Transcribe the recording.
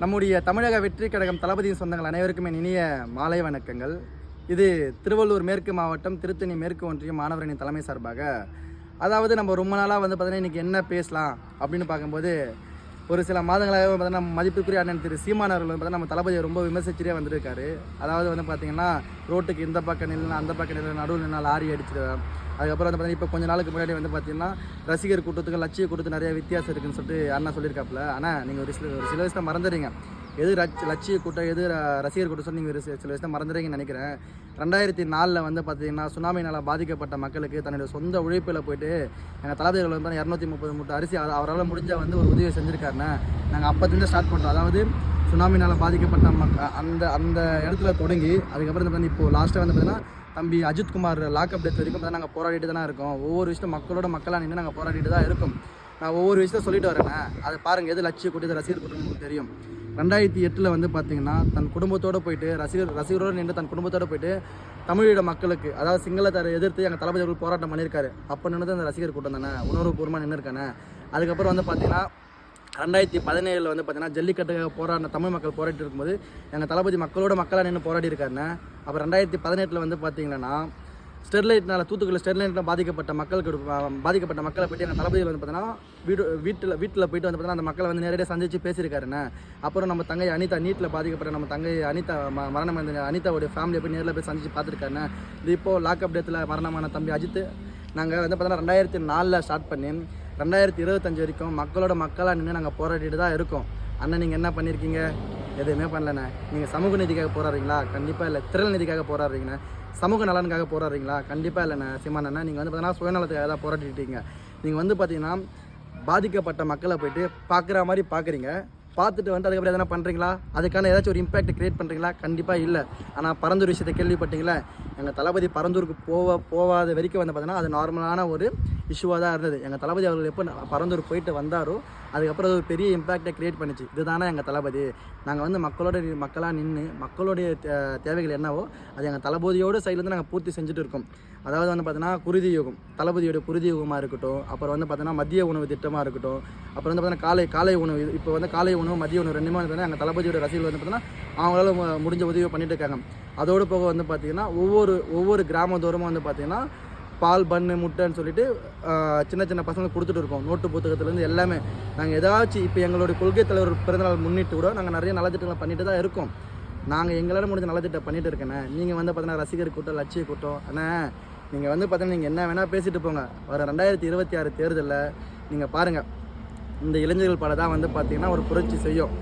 நம்முடைய தமிழக வெற்றி கழகம் தளபதியின் சொந்தங்கள் அனைவருக்குமே இனிய மாலை வணக்கங்கள். இது திருவள்ளூர் மேற்கு மாவட்டம் திருத்தணி மேற்கு ஒன்றியம் மாணவரணியின் தலைமை சார்பாக, அதாவது நம்ம ரொம்ப நாளாக பார்த்தீங்கன்னா இன்றைக்கி என்ன பேசலாம் அப்படின்னு பார்க்கும்போது, ஒரு சில மாதங்களாக பார்த்தீங்கன்னா மதிப்புக்குரிய அண்ணன் திரு சீமான் அவர்கள் பார்த்தீங்கன்னா நம்ம தளபதியை ரொம்ப விமர்சிச்சுட்டே வந்திருக்காரு. அதாவது பார்த்திங்கன்னா ரோட்டுக்கு இந்த பக்கம் நின்று அந்த பக்கம் நின்று நடுவில் நின்று லாரி அடிச்சிடுவேன். அதுக்கப்புறம் பார்த்தீங்கன்னா இப்போ கொஞ்சம் நாளுக்கு முன்னாடி பார்த்திங்கன்னா ரசிகர் கூட்டத்துக்கு லட்சிய கூட்டத்துக்கு நிறைய வித்தியாசம் இருக்குதுன்னு சொல்லிட்டு அண்ணா சொல்லியிருக்காப்புல. ஆனால் நீங்கள் ஒரு சில விஷயத்தை மறந்துடுறீங்க. எது லட்சிய கூட்டம் எது ரசிகர் கூட்டம் சொல்லி நீங்கள் சில விஷயத்தை மறந்துடுறீங்கன்னு நினைக்கிறேன். 2004 பார்த்திங்கன்னா சுனாமினால் பாதிக்கப்பட்ட மக்களுக்கு தன்னுடைய சொந்த உழைப்பில் போயிட்டு எங்கள் தளபதிகள் 230 மூட்டை அரிசி அவரால் முடிஞ்ச ஒரு உதவி செஞ்சுருக்காருன்னு நாங்கள் அப்போதுலேருந்து ஸ்டார்ட் பண்ணுறோம். அதாவது சுனாமினால் பாதிக்கப்பட்ட அந்த இடத்துல தொடங்கி அதுக்கப்புறம் இப்போது லாஸ்ட்டாக பார்த்திங்கன்னா தம்பி அஜித்குமார் லாக்அப் டெத் வரைக்கும் நாங்கள் போராடிட்டு தானே இருக்கோம். ஒவ்வொரு விஷயத்தையும் மக்களாக நின்று நாங்கள் போராடிட்டு தான் இருக்கோம். நான் ஒவ்வொரு விஷயத்தை சொல்லிட்டு வரேங்க. அதை பாருங்கள், எது லட்சிய கூட்டம் ரசிகர் கூட்டம் உங்களுக்கு தெரியும். 2008 பார்த்திங்கன்னா தன் குடும்பத்தோடு போயிட்டு ரசிகரோடு நின்று தன் குடும்பத்தோடு போயிட்டு தமிழீழ மக்களுக்கு, அதாவது சிங்களத்தை எதிர்த்து எங்கள் தளபதி அவர்கள் போராட்டம் பண்ணியிருக்காரு. அப்போ நின்று அந்த ரசிகர் கூட்டம் தானே, உணர்வுபூர்வமாக நின்று இருக்கானே. அதுக்கப்புறம் பார்த்திங்கன்னா 2017 பார்த்திங்கன்னா ஜல்லிக்கட்டுக்காக போராடின தமிழ் மக்கள் போராடிட்டு இருக்கும்போது எங்கள் தளபதி மக்களாக நின்று போராடி இருக்காருன்னு. அப்புறம் 2018 பார்த்திங்கன்னா ஸ்டெர்லைட்னால் தூத்துக்குடி ஸ்டெர்லைட்டில் பாதிக்கப்பட்ட மக்களை பற்றி எங்கள் தளபதியில் பார்த்திங்கன்னா வீட்டில் போயிட்டு பார்த்திங்கன்னா அந்த மக்களை நேரடியாக சந்தித்து பேசியிருக்காருன்னு. அப்புறம் நம்ம தங்கை அனிதா நீட்டில் பாதிக்கப்பட்ட நம்ம தங்கை அனிதா மரணம் அனிதாவுடைய ஃபேமிலியை போய் நேரில் போய் சந்தித்து பார்த்துருக்காருன்னு. இது இப்போது லாக்அப் டெத்தில் மரணமான தம்பி அஜித் நாங்கள் பார்த்திங்கன்னா 2004 ஸ்டார்ட் பண்ணி 2025 வரைக்கும் மக்களாக நின்று நாங்கள் போராடிட்டு தான் இருக்கோம். அண்ணன் நீங்கள் என்ன பண்ணியிருக்கீங்க? எதுவுமே பண்ணலண்ணே. நீங்கள் சமூக நீதிக்காக போராடுறீங்களா? கண்டிப்பாக இல்லை. திரள் நீதிக்காக போராடுறீங்கண்ணே. சமூக நலனுக்காக போராடுறீங்களா? கண்டிப்பாக இல்லைண்ணே. சீமான் அண்ணா நீங்கள் பார்த்திங்கன்னா சுயநலத்துக்காக தான் போராடிட்டீங்க. நீங்கள் பார்த்திங்கன்னா பாதிக்கப்பட்ட மக்களை போயிட்டு பார்க்குற மாதிரி பார்க்குறீங்க. பார்த்துட்டு அதுக்கப்புறம் எதனா பண்ணுறீங்களா? அதுக்கான ஏதாச்சும் ஒரு இம்பேக்ட் க்ரியேட் பண்ணுறீங்களா? கண்டிப்பாக இல்லை. ஆனால் பரந்தூர் விஷயத்தை கேள்விப்பட்டீங்களா? எங்கள் தளபதி பரந்தூருக்கு போகாத வரைக்கும் பார்த்திங்கன்னா அது நார்மலான ஒரு இஷ்யூவாக தான் இருந்தது. எங்கள் தளபதி அவர்கள் எப்போ பரந்தூர் போயிட்டு வந்தாரோ அதுக்கப்புறம் அது ஒரு பெரிய இம்பேக்டை க்ரியேட் பண்ணிச்சு. இதுதானே எங்கள் தளபதி. நாங்கள் மக்களாக நின்று மக்களுடைய தேவைகள் என்னவோ அது எங்கள் தளபதியோட சைட்லேருந்து நாங்கள் பூர்த்தி செஞ்சுட்டு இருக்கோம். அதாவது பார்த்தீங்கன்னா குருதி யுகம், தளபதியோட குருதி யுகமாக இருக்கட்டும், அப்புறம் பார்த்தீங்கன்னா மதிய உணவு திட்டமாக இருக்கட்டும், அப்புறம் பார்த்தீங்கன்னா காலை உணவு, இப்போ காலை உணவு மதிய உணவு ரெண்டுமே பார்த்தீங்கன்னா எங்கள் தளபதியோட ரசிகர்கள் பார்த்தீங்கன்னா அவங்களால முடிஞ்ச உதவி பண்ணிட்டு இருக்காங்க. அதோடு போக பார்த்திங்கன்னா ஒவ்வொரு கிராமத்தோரமும் பார்த்திங்கன்னா பால் பன்னு முட்டைன்னு சொல்லிட்டு சின்ன பசங்களுக்கு கொடுத்துட்டு இருக்கோம். நோட்டு புத்தகத்துலேருந்து எல்லாமே நாங்கள் ஏதாச்சும் இப்போ எங்களுடைய கொள்கை தலைவர் பிறந்தநாள் முன்னிட்டு கூட நாங்கள் நிறைய நலத்திட்டங்களை பண்ணிட்டு தான் இருக்கோம். நாங்கள் எங்களால் முடிஞ்ச நலத்திட்டம் பண்ணிட்டு இருக்கேண்ணே. நீங்கள் பார்த்தீங்கன்னா ரசிகர் கூட்டம் லட்சிய கூட்டம் அண்ணே, நீங்கள் பார்த்தீங்கன்னா நீங்கள் என்ன வேணால் பேசிட்டு போங்க. வர 2026 தேர்தலில் நீங்கள் பாருங்கள், இந்த இளைஞர்கள் படம் தான் பார்த்திங்கன்னா ஒரு புரட்சி செய்யும்.